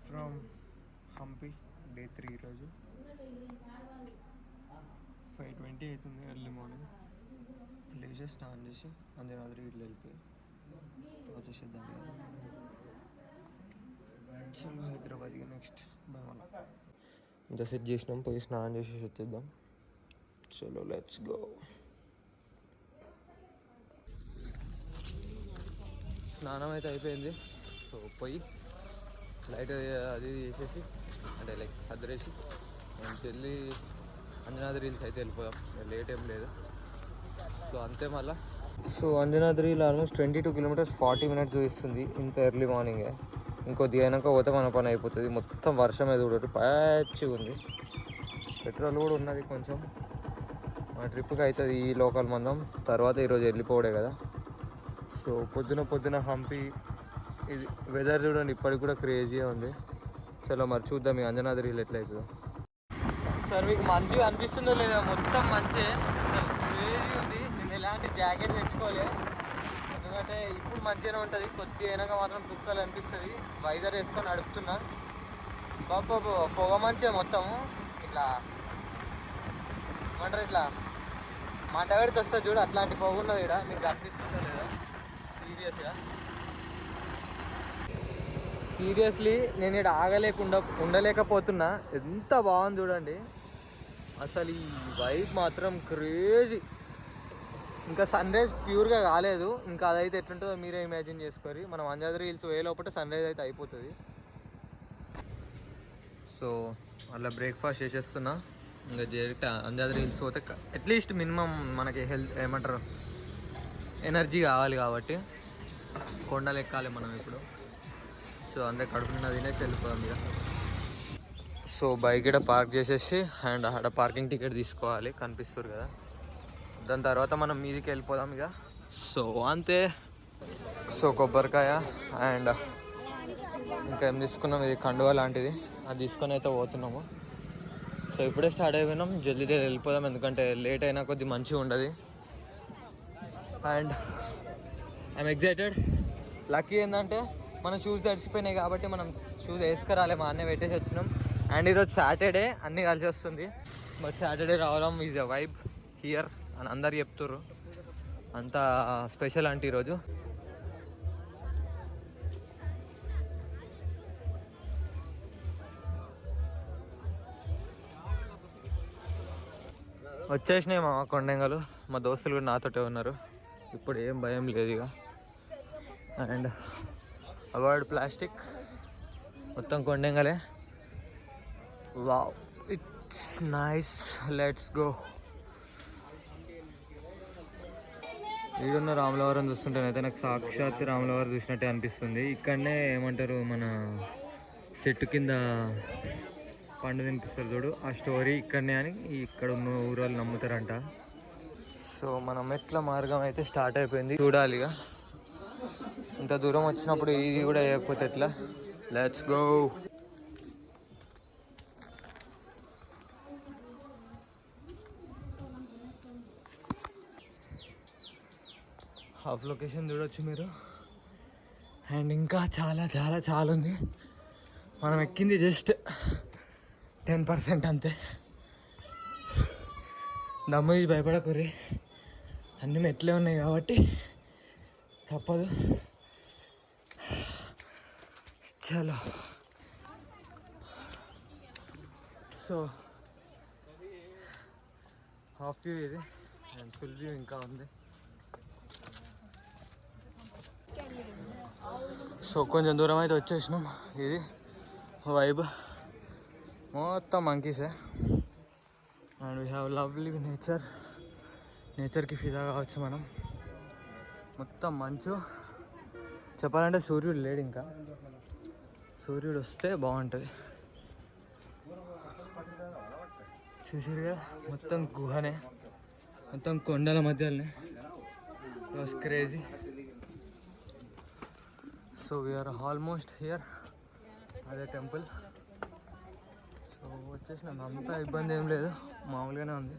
From Hampi day 3 ఈరోజు 5:20 అవుతుంది early morning. లేచి స్నానం చేసి అంజనాద్రి ఇల్లు వెళ్ళిపోయి వచ్చేసేద్దాం. చలో హైదరాబాద్కి నెక్స్ట్ భయమల ఇంత సెట్ చేసినాం, పోయి స్నానం చేసి వచ్చేద్దాం. చలో లెట్స్ గో. స్నానం అయితే అయిపోయింది. సో పోయి లైట్ అది చేసేసి అంటే లైక్ అద్దరేసి మేము వెళ్ళి అంజనాద్రి హిల్స్ అయితే వెళ్ళిపోదాం. లేట్ ఏం లేదు. సో అంతే మళ్ళా. So Anjanadri hill almost 22 kilometres 40 minutes చూపిస్తుంది. ఇంత ఎర్లీ మార్నింగే. ఇంకొద్ది అయినాక పోతే మన పని అయిపోతుంది. మొత్తం వర్షం మీద చూడరు, పచ్చిగా ఉంది. పెట్రోల్ కూడా ఉన్నది కొంచెం. మన ట్రిప్కి అవుతుంది ఈ లోకల్ మందం. తర్వాత ఈరోజు వెళ్ళిపోవడే కదా. సో పొద్దున హంపి ఇది వెదర్ చూడండి, ఇప్పటికి కూడా క్రేజీగా ఉంది. చలో మరి చూద్దాం ఈ అంజనాద్రి హిల్ ఎట్లయితుందో. సార్ మీకు మంచిగా అనిపిస్తుందో లేదా? మొత్తం మంచి అసలు క్రేజీ ఉంది. నేను ఎలాంటి జాకెట్ తెచ్చుకోలే, ఎందుకంటే ఇప్పుడు మంచిగానే ఉంటుంది. కొద్ది అయినాక మాత్రం కుక్కలు అనిపిస్తుంది. వైజర్ వేసుకొని నడుపుతున్నా. బాబా పొగ మంచిగా మొత్తం ఇట్లా ఏమంటారు, ఇట్లా మంట పెడితే వస్తుంది చూడు, అట్లాంటి పొగ ఉన్నది ఇక్కడ. మీకు అనిపిస్తుందో లేదా? సీరియస్లీ నేను ఇక్కడ ఉండలేకపోతున్నా. ఎంత బాగుంది చూడండి అసలు. ఈ వైబ్ మాత్రం క్రేజీ. ఇంకా సన్ రైజ్ ప్యూర్గా కాలేదు. ఇంకా అదైతే ఎట్లుంటుందో మీరే ఇమాజిన్ చేసుకోరు. మనం అంజనాద్రి హిల్స్ లోపల సన్ రైజ్ అయితే అయిపోతుంది. సో అలా బ్రేక్ఫాస్ట్ చేసేస్తున్నా. ఇంకా డైరెక్ట్ అంజనాద్రి హిల్స్ పోతే అట్లీస్ట్ మినిమం మనకి హెల్త్ ఏమంటారు ఎనర్జీ కావాలి కాబట్టి కొండలు ఎక్కాలి మనం ఇప్పుడు. సో అందరు కడుపు నిండా తినేసి వెళ్ళిపోదాం ఇక. సో బైక్ ఇక్కడ పార్క్ చేసేసి అండ్ అక్కడ పార్కింగ్ టికెట్ తీసుకోవాలి, కనిపిస్తారు కదా. దాని తర్వాత మనం మీదికి వెళ్ళిపోదాం ఇక. సో అంతే. సో కొబ్బరికాయ అండ్ ఇంకా ఏం తీసుకున్నాం, ఇది కండువా లాంటిది, అది తీసుకొని అయితే పోతున్నాము. సో ఇప్పుడే స్టార్ట్ అయిపోయినాం, జల్దీ వెళ్ళిపోదాం. ఎందుకంటే లేట్ అయినా కొద్ది మంచిగా ఉండదు. And I'm excited. లక్కీ ఏంటంటే మన షూస్ తడిసిపోయినాయి కాబట్టి మనం షూస్ వేసుకురాలే, మా అన్నీ పెట్టేసి వచ్చినాం. అండ్ ఈరోజు సాటర్డే అన్నీ కలిసి వస్తుంది. బట్ సాటర్డే రావడం ఈజ్ అ వైబ్ హియర్ అని అందరు చెప్తుర్రు. అంత స్పెషల్ అంటే ఈరోజు. వచ్చేసినాయి మా కొండంగలు. మా దోస్తులు కూడా నాతోటే ఉన్నారు. ఇప్పుడు ఏం భయం లేదు ఇక. అండ్ అవాయిడ్ ప్లాస్టిక్, మొత్తం కొండంగలే. Wow, it's nice. Let's go. ఈడున్న రాములవారం చూస్తుంటేనైతే నాకు సాక్షాత్ రాములవారం చూసినట్టే అనిపిస్తుంది. ఇక్కడనే ఏమంటారు, మన చెట్టు కింద పండు తినిపిస్తారు చూడు, ఆ స్టోరీ ఇక్కడనే అని ఇక్కడ ఉన్న ఊరు నమ్ముతారంట. సో మన మెట్ల మార్గం అయితే స్టార్ట్ అయిపోయింది. చూడాలి ఇక. ఇంత దూరం వచ్చినప్పుడు ఇది కూడా వేయకపోతే ఎట్లా. Let's go. హాఫ్ లొకేషన్ చూడొచ్చు మీరు. అండ్ ఇంకా చాలా చాలా చాలా ఉంది. మనం ఎక్కింది జస్ట్ 10% అంతే. దమ్ము తీసి భయపడకూరి, అన్నీ మెట్లే ఉన్నాయి కాబట్టి తప్పదు. చలో. సో హాఫ్ వ్యూ ఇది అండ్ ఫుల్ వ్యూ ఇంకా ఉంది. సో కొంచెం దూరం అయితే వచ్చేసినాం. ఇది వైబ్ మొత్తం మంకీసే. అండ్ వీ హ్యావ్ లవ్లీ నేచర్కి ఫిదా కావచ్చు మనం. మొత్తం మంచు. చెప్పాలంటే సూర్యుడు లేడు ఇంకా. సూర్యుడు వస్తే బాగుంటుంది. చూసారుగా మొత్తం గుహనే, మొత్తం కొండల మధ్యలోనే. Was crazy. So we're almost here, అదే టెంపుల్. సో వచ్చేసినాం. అంతా ఇబ్బంది ఏం లేదు, మామూలుగానే ఉంది.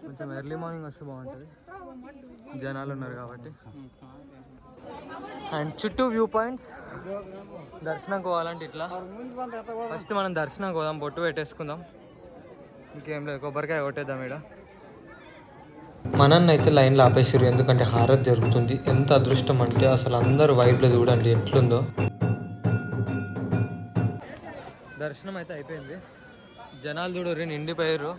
కొంచెం ఎర్లీ మార్నింగ్ వస్తే బాగుంటుంది, జనాలు ఉన్నారు కాబట్టి. అండ్ చుట్టూ వ్యూ పాయింట్స్ దర్శనం పోవాలంటే ఇట్లా ఫస్ట్ మనం దర్శనం పోదాం, బొట్టు పెట్టేసుకుందాం, ఇంకేం లేదు, కొబ్బరికాయ కొట్టేద్దాం. ఇక్కడ మనన్న అయితే లైన్లో ఆపేసారు, ఎందుకంటే హారతి జరుగుతుంది. ఎంత అదృష్టం అంటే అసలు అందరూ వైబ్లో చూడండి ఎట్లుందో. దర్శనం అయితే అయిపోయింది, జనాలు చూడరు నిండిపోయారు.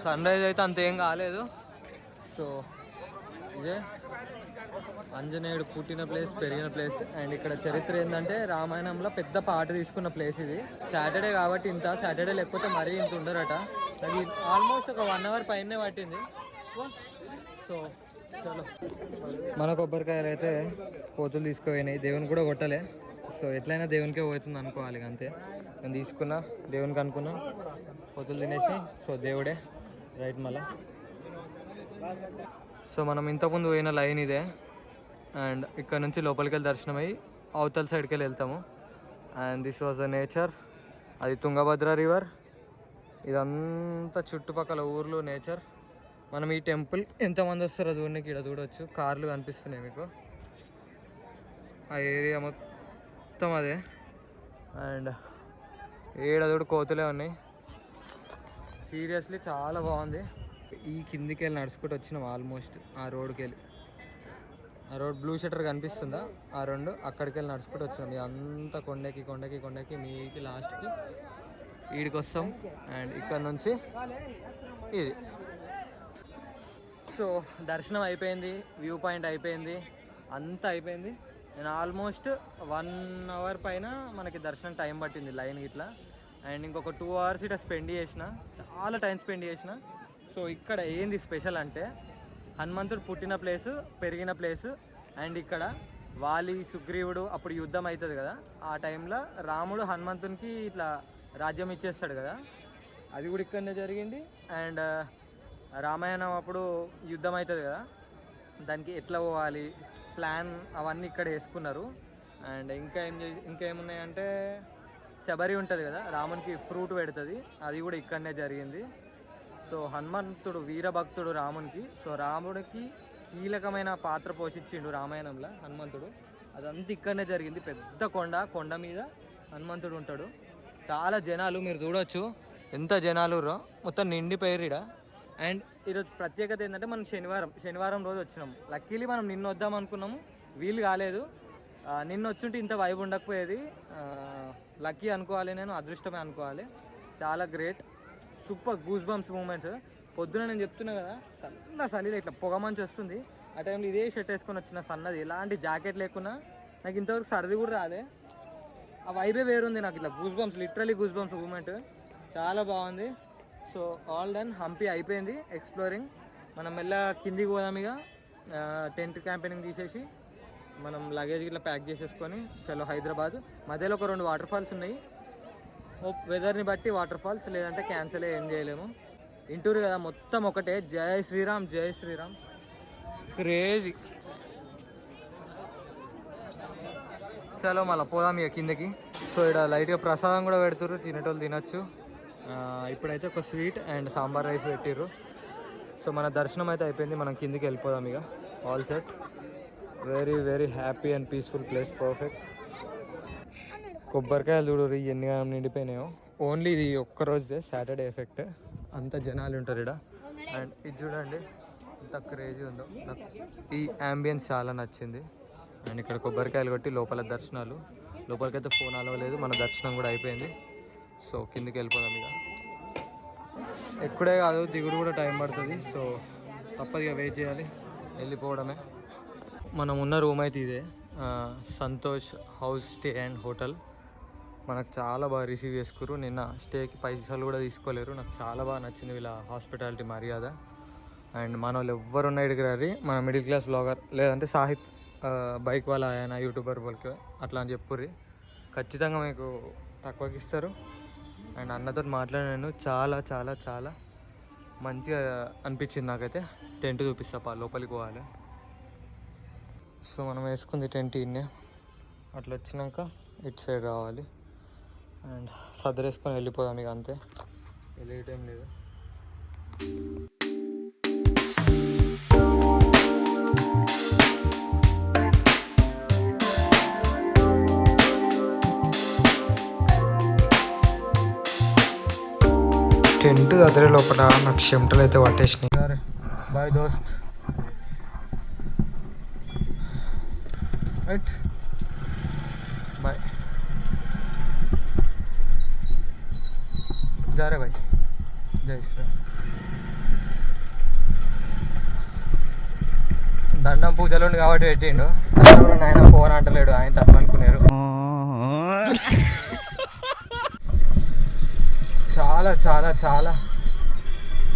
సన్ రైజ్ అయితే అంత ఏం కాలేదు. సో ఇదే ఆంజనేయుడు పుట్టిన ప్లేస్, పెరిగిన ప్లేస్. అండ్ ఇక్కడ చరిత్ర ఏంటంటే రామాయణంలో పెద్ద పాట తీసుకున్న ప్లేస్ ఇది. సాటర్డే కాబట్టి ఇంత, సాటర్డే లేకపోతే మరీ ఇంత ఉండరట. అది ఆల్మోస్ట్ ఒక 1 hour పైనే పట్టింది. సో చలో, మన కొబ్బరికాయలు అయితే కోతులు తీసుకుపోయినాయి, దేవుని కూడా కొట్టలే. సో ఎట్లయినా దేవునికే పోతుంది అనుకోవాలి, అంతే. నేను తీసుకున్నా, దేవునికి అనుకున్నా, కోతులు తినేసినాయి. సో దేవుడే రైట్. మళ్ళా సో మనం ఇంతకుముందు పోయిన లైన్ ఇదే. అండ్ ఇక్కడ నుంచి లోపలికి వెళ్ళి దర్శనం అయ్యి అవతల సైడ్కి వెళ్ళి వెళ్తాము. And this was the nature. అది తుంగభద్ర రివర్. ఇదంతా చుట్టుపక్కల ఊర్లు నేచర్. మనం ఈ టెంపుల్ ఎంతమంది వస్తారో చూడడానికి ఇక్కడ చూడవచ్చు, కార్లు కనిపిస్తున్నాయి మీకు. ఆ ఏరియా మొత్తం అదే. అండ్ ఏడదోడు కోతులే ఉన్నాయి. సీరియస్లీ చాలా బాగుంది. ఈ కిందికి వెళ్ళి నడుచుకుంటూ వచ్చినాం ఆల్మోస్ట్ ఆ రోడ్కి వెళ్ళి. ఆ రోడ్ బ్లూ షట్టర్ కనిపిస్తుందా, ఆ రెండు అక్కడికి వెళ్ళి నడుచుకుంటూ వచ్చినాం. ఇదంతా కొండకి కొండకి కొండకి మీకి లాస్ట్కి ఈడికి వస్తాం. అండ్ ఇక్కడ నుంచి ఇది. సో దర్శనం అయిపోయింది, వ్యూ పాయింట్ అయిపోయింది, అంతా అయిపోయింది. నేను ఆల్మోస్ట్ 1 hour పైన మనకి దర్శనం టైం పట్టింది లైన్ ఇట్లా. అండ్ ఇంకొక 2 hours ఇట్లా స్పెండ్ చేసిన, చాలా టైం స్పెండ్ చేసిన. సో ఇక్కడ ఏంది స్పెషల్ అంటే హనుమంతుడు పుట్టిన ప్లేసు, పెరిగిన ప్లేసు. అండ్ ఇక్కడ వాలి సుగ్రీవుడు అప్పుడు యుద్ధం అవుతుంది కదా, ఆ టైంలో రాముడు హనుమంతునికి ఇట్లా రాజ్యం ఇచ్చేస్తాడు కదా, అది కూడా ఇక్కడనే జరిగింది. అండ్ రామాయణం అప్పుడు యుద్ధం అవుతుంది కదా, దానికి ఎట్లా పోవాలి ప్లాన్ అవన్నీ ఇక్కడ వేసుకున్నారు. అండ్ ఇంకేమున్నాయంటే శబరి ఉంటుంది కదా, రామునికి ఫ్రూట్ పెడుతుంది, అది కూడా ఇక్కడనే జరిగింది. సో హనుమంతుడు వీరభక్తుడు రామునికి. సో రాముడికి కీలకమైన పాత్ర పోషించిండు రామాయణంలో హనుమంతుడు. అదంతా ఇక్కడనే జరిగింది. పెద్ద కొండ మీద హనుమంతుడు ఉంటాడు. చాలా జనాలు మీరు చూడవచ్చు, ఎంత జనాలు మొత్తం నిండిపోయారు ఇక్కడ. అండ్ ఈరోజు ప్రత్యేకత ఏంటంటే మనం శనివారం రోజు వచ్చినాము. లక్కీలీ మనం నిన్న వద్దాం అనుకున్నాము, వీలు కాలేదు. నిన్న వచ్చుంటే ఇంత వైబ్ ఉండకపోయేది. లక్కీ అనుకోవాలి, నేను అదృష్టమే అనుకోవాలి. చాలా great, super goosebumps moments. పొద్దున నేను చెప్తున్నా కదా, చలిలో ఇట్లా పొగ మంచి వస్తుంది. ఆ టైంలో ఇదే షర్ట్ వేసుకొని వచ్చిన సన్నది, ఎలాంటి జాకెట్ లేకున్నా. నాకు ఇంతవరకు సర్ది కూడా రాలే. ఆ వైబే వేరుంది నాకు, ఇట్లా goosebumps, literally goosebumps moment. చాలా బాగుంది. సో ఆల్ డన్, హంపి అయిపోయింది ఎక్స్ప్లోరింగ్. మనం మెల్ల కిందికి పోదాం ఇక. టెంట్ క్యాంపెయినింగ్ తీసేసి మనం లగేజ్ ఇట్లా ప్యాక్ చేసేసుకొని చలో హైదరాబాద్. మధ్యలో ఒక 2 వాటర్ ఫాల్స్ ఉన్నాయి. వెదర్ని బట్టి వాటర్ ఫాల్స్, లేదంటే క్యాన్సిల్ ఏం చేయలేము. ఇంటూరు కదా మొత్తం ఒకటే. జై శ్రీరామ్, జై శ్రీరామ్, క్రేజీ. చలో మళ్ళీ పోదాం ఇక కిందకి. సో ఇక్కడ లైట్గా ప్రసాదం కూడా పెడుతుర్రు, తినేటోళ్ళు తినచ్చు. ఇప్పుడైతే ఒక స్వీట్ అండ్ సాంబార్ రైస్ పెట్టిర్రు. సో మన దర్శనం అయితే అయిపోయింది, మనం కిందికి వెళ్ళిపోదాం ఇక. All set. Very very happy and peaceful place, perfect. కొబ్బరికాయలు చూడు ఎన్ని నిండిపోయినాయో. ఓన్లీ ఇది ఒక్కరోజే, సాటర్డే ఎఫెక్ట్. అంత జనాలు ఉంటారు ఇక్కడ. అండ్ ఇది చూడండి ఎంత క్రేజీ ఉందో. నాకు ఈ యాంబియన్స్ చాలా నచ్చింది. అండ్ ఇక్కడ కొబ్బరికాయలు కొట్టి లోపల దర్శనాలు. లోపలికైతే ఫోన్ అలవలేదు, మన దర్శనం కూడా అయిపోయింది. సో కిందికి వెళ్ళిపోదాం ఇక. ఎక్కడే కాదు, దిగుడు కూడా టైం పడుతుంది. సో తప్పదుగా వెయిట్ చేయాలి, వెళ్ళిపోవడమే. మనం ఉన్న రూమ్ అయితే ఇదే, Santosh house stay and hotel. మనకు చాలా బాగా రిసీవ్ చేసుకురు. నిన్న స్టేకి పైసలు కూడా తీసుకోలేరు. నాకు చాలా బాగా నచ్చింది వీళ్ళ హాస్పిటాలిటీ, మర్యాద. అండ్ మన వాళ్ళు ఎవ్వరున్నా ఇక్కడికి రారి, మన మిడిల్ క్లాస్ బ్లాగర్ లేదంటే సాహిత్ బైక్ వాళ్ళ ఆయన యూట్యూబర్ వాళ్ళకి అట్లా అని చెప్పుర్రి, ఖచ్చితంగా మీకు తక్కువకి ఇస్తారు. అండ్ అన్నతో మాట్లాడాను, చాలా చాలా చాలా మంచిగా అనిపించింది నాకైతే. టెంట్ చూపిస్తా, లోపలికి పోవాలి. సో మనం వేసుకుంది టెంట్ ఇన్నే. అట్లా వచ్చినాక ఇటు సైడ్ రావాలి అండ్ సదరేసుకొని వెళ్ళిపోదాం ఇక, అంతే. వెళ్ళే టైం లేదు. టెంట్ అదరే లోపల నాకు చెమటలు అయితే పట్టేసినాయి. బాయ్ దోస్త్. Right bye. జారే బాయ్. జై శ్రీరామ్. దండం పూజలు ఉంది కాబట్టి పెట్టిండు. ఆయన ఫోన్ అంటలేడు, ఆయన తప్ప అనుకున్నారు. చాలా చాలా చాలా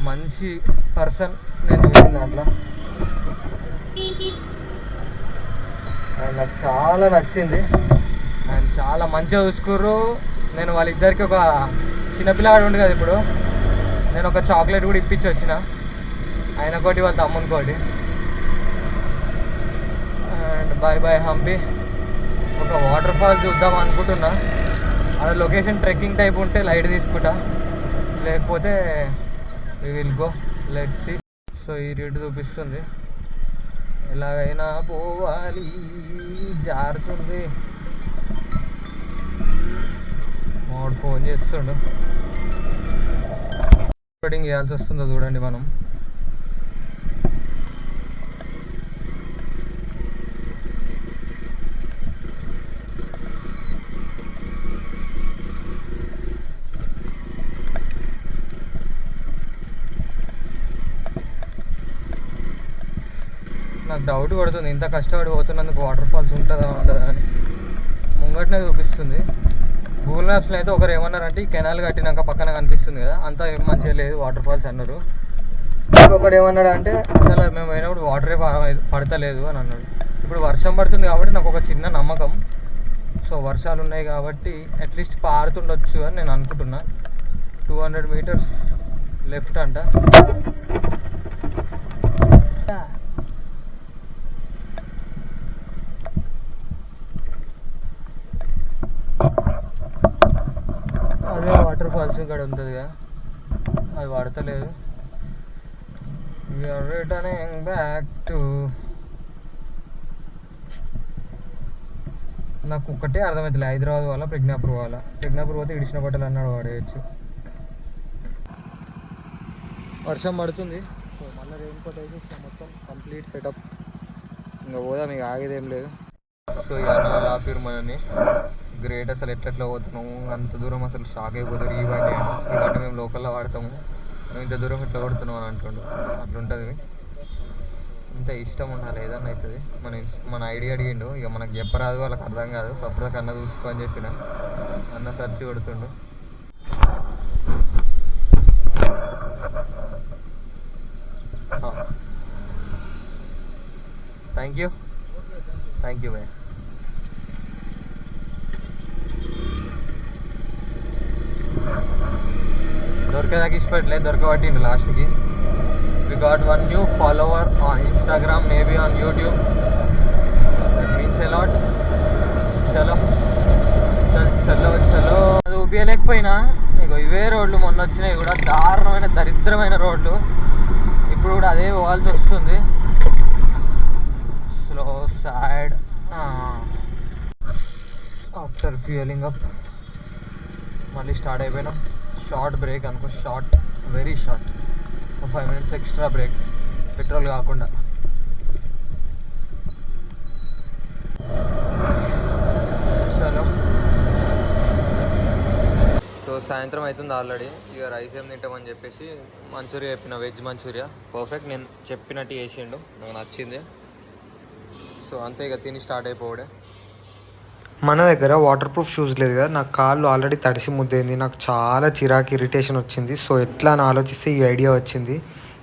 మంచి పర్సన్ నేను చూసిన దాంట్లో. ఆయన నాకు చాలా నచ్చింది. ఆయన చాలా మంచిగా చూసుకుర్రు. నేను వాళ్ళిద్దరికి ఒక చిన్నపిల్లాడు ఉండు కదా, ఇప్పుడు నేను ఒక చాక్లెట్ కూడా ఇప్పించి వచ్చిన, ఆయన కోటి వాళ్ళ తమ్ముని Koti. And bye bye Hampi. ఒక వాటర్ ఫాల్ చూద్దాం అనుకుంటున్నా. అది లొకేషన్ ట్రెక్కింగ్ టైప్ ఉంటే లైట్ తీసుకుంటా, లేకపోతే we will go let's see. So ఈ రేటు చూపిస్తుంది, ఎలాగైనా పోవాలి, జారుతుంది. వాడు ఫోన్ చేస్తుండు, రికార్డింగ్ చేయాల్సి వస్తుందో చూడండి మనం. నాకు డౌట్ పడుతుంది, ఇంత కష్టపడి పోతున్నందుకు వాటర్ ఫాల్స్ ఉంటుందా ఉండదా అని. ముంగట్నే చూపిస్తుంది గూగుల్ మ్యాప్స్లో అయితే. ఒకరు ఏమన్నారంటే ఈ కెనాల్ కట్టినాక పక్కన కనిపిస్తుంది కదా, అంతా ఏం మంచిగా లేదు వాటర్ ఫాల్స్ అన్నారు. ఇంకొకటి ఏమన్నాడు అంటే అసలు మేము పోయినప్పుడు వాటరే పడతలేదు అని అన్నాడు. ఇప్పుడు వర్షం పడుతుంది కాబట్టి నాకు ఒక చిన్న నమ్మకం. సో వర్షాలు ఉన్నాయి కాబట్టి అట్లీస్ట్ పారుతుండొచ్చు అని నేను అనుకుంటున్నా. 200 meters లెఫ్ట్ అంట. అదే వాటర్ ఫాల్స్ ఇక్కడ ఉంటుందిగా, అది పడతలేదు. We're returning back to. నాకు ఒక్కటే అర్థమవుతుంది, హైదరాబాద్ వాళ్ళ ప్రజ్ఞాపూర్ వాళ్ళ. ప్రజ్ఞాపూర్ పోతే ఇడిచిన బట్టలు అన్నాడు వాడేయచ్చు. వర్షం పడుతుంది, సో మళ్ళీ రెయిన్ కోట్ అయితే మొత్తం కంప్లీట్ సెటప్. ఇంకా పోదా మీకు ఆగేదేం లేదు. సో ఇక వాళ్ళు ఆపిరు మనని. గ్రేట్, అసలు ఎట్లెట్లా పోతున్నాము అంత దూరం, అసలు షాక్ అయిపోతారు. ఈ బండి మేము లోకల్లో వాడతాము, మేము ఇంత దూరం ఇట్లా కొడుతున్నాం అని అంటుండు. అట్లుంటుంది, ఇంత ఇష్టం ఉండాలి ఏదన్నా అవుతుంది. మన ఐడియా అడిగిండు, ఇక మనకు చెప్పరాదు, వాళ్ళకి అర్థం కాదు. సో అప్పుడు కన్నా చూసుకో అని చెప్పిన, అన్న సర్చ్ కొడుతుండు. Thank you boy. దొరికేదాకా ఇష్టపడలేదు, దొరకబట్టిండు లాస్ట్కి. We got 1 new follower on Instagram, maybe on YouTube. That means a lot. చలో చలో చలో. అది ఊపియలేకపోయినా. ఇక ఇవే రోడ్లు మొన్న వచ్చినాయి కూడా, దారుణమైన దరిద్రమైన రోడ్లు. ఇప్పుడు కూడా అదే పోవాల్సి వస్తుంది. Slow sad. After fuelling up మళ్ళీ స్టార్ట్ అయిపోయినాం. షార్ట్ బ్రేక్ అనుకో, short, very short. 5 minutes extra break, petrol కాకుండా. చలో. సో సాయంత్రం అవుతుంది ఆల్రెడీ. ఇక రైస్ ఏం తింటామని చెప్పేసి మంచూరియా చెప్పిన, వెజ్ మంచూరియా. పర్ఫెక్ట్, నేను చెప్పినట్టు చేసిండు, నాకు నచ్చింది. సో అంతే, ఇక తిని స్టార్ట్ అయిపోవడే. మన దగ్గర వాటర్ ప్రూఫ్ షూస్ లేదు కదా, నాకు కాళ్ళు ఆల్రెడీ తడిసి ముద్దైంది. నాకు చాలా చిరాకు, ఇరిటేషన్ వచ్చింది. సో ఎట్లా అని ఆలోచిస్తే ఈ ఐడియా వచ్చింది.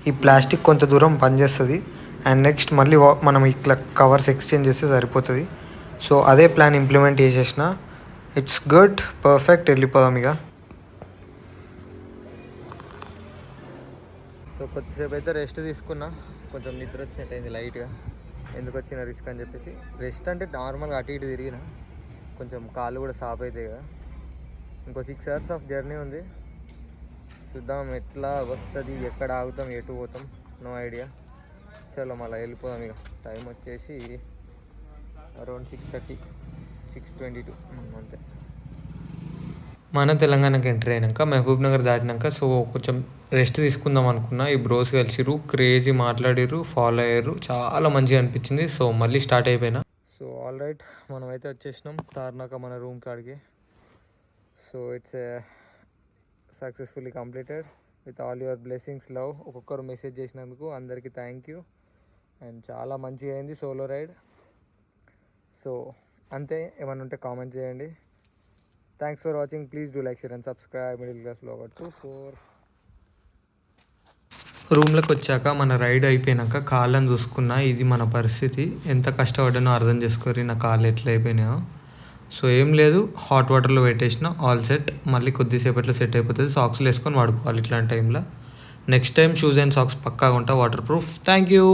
ఈ ప్లాస్టిక్ కొంత దూరం పనిచేస్తుంది, అండ్ నెక్స్ట్ మళ్ళీ మనం ఇట్లా కవర్స్ ఎక్స్చేంజ్ చేస్తే సరిపోతుంది. సో అదే ప్లాన్ ఇంప్లిమెంట్ చేసేసిన. It's good, perfect. వెళ్ళిపోదాం ఇక. సో కొద్దిసేపు అయితే రెస్ట్ తీసుకున్నా, కొంచెం నిద్ర వచ్చినట్టు అయింది లైట్గా. ఎందుకు వచ్చిన రిస్క్ అని చెప్పేసి రెస్ట్ అంటే నార్మల్గా అటు ఇటు తిరిగిన, కొంచెం కాళ్ళు కూడా సాప్ అవుతాయి కదా. ఇంకో 6 hours ఆఫ్ జర్నీ ఉంది, చూద్దాం ఎట్లా వస్తుంది, ఎక్కడ ఆగుతాం, ఎటు పోతాం, నో ఐడియా. చలో మళ్ళీ వెళ్ళిపోదాం ఇక. టైం వచ్చేసి అరౌండ్ 6:30, 6:22 అంతే. మన తెలంగాణకి ఎంటర్ అయినాక మహబూబ్ నగర్ దాటినాక సో కొంచెం రెస్ట్ తీసుకుందాం అనుకున్నా. ఈ బ్రోస్ కలిసిరు, క్రేజీ మాట్లాడిర్రు, ఫాలో అయ్యారు, చాలా మంచిగా అనిపించింది. సో మళ్ళీ స్టార్ట్ అయిపోయినా. సో ఆల్ రైట్, మనమైతే వచ్చేసినాం తార్నాక మన రూమ్ కాడికి. So it's successfully completed with all your blessings, love. ఒక్కొక్కరు మెసేజ్ చేసినందుకు అందరికీ థ్యాంక్ యూ. అండ్ చాలా మంచిగా అయింది సోలో రైడ్. సో అంతే, ఏమన్నా ఉంటే కామెంట్ చేయండి. Thanks for watching. Please do like, share and subscribe middle class vlogger 24. రూమ్లోకి వచ్చాక మన రైడ్ అయిపోయినాక కాళ్ళని చూసుకున్నా. ఇది మన పరిస్థితి, ఎంత కష్టపడ్డానో అర్థం చేసుకోరి నా కాళ్ళు ఎట్లా అయిపోయినాయో. సో ఏం లేదు, హాట్ వాటర్లో పెట్టేసిన, ఆల్ సెట్. మళ్ళీ కొద్దిసేపట్లో సెట్ అయిపోతుంది. సాక్స్లు వేసుకొని వాడుకోవాలి ఇట్లాంటి టైంలో. Next time shoes and socks పక్కాగా ఉంటా, వాటర్ ప్రూఫ్. Thank you.